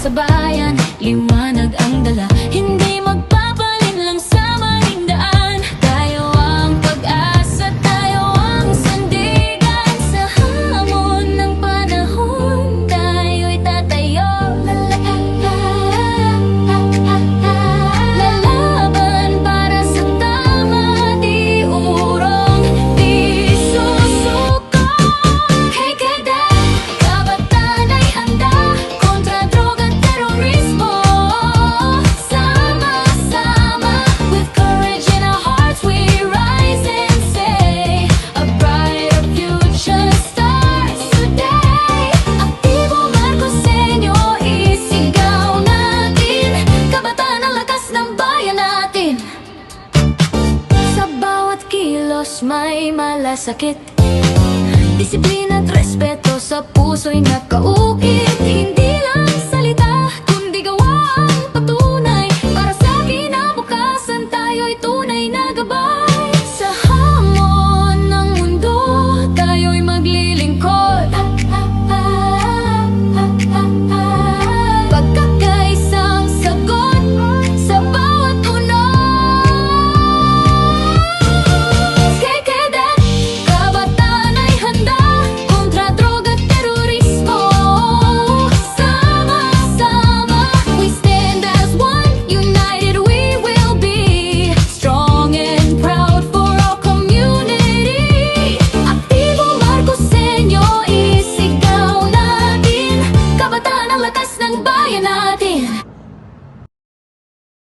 sa bayan, liwanag ang dala. Hindi magpapalit lang sa maling daan. Tayo ang pag-asa, tayo ang sandigan. Sa hamon ng panahon, tayo'y tatayo. Lalaban para sa tama, di urong, di susuko. Hey cadet, kabataan ay handa kontra droga at terorismo. Sama-sama, with courage in our hearts we rise and say a brighter future starts today. Aktibo Marcoseño, isigaw natin. Kabataan ang lakas ng bayan natin. Sa bawat kilos may malasakit, disiplina at respeto sa puso'y nakaukit. Hindi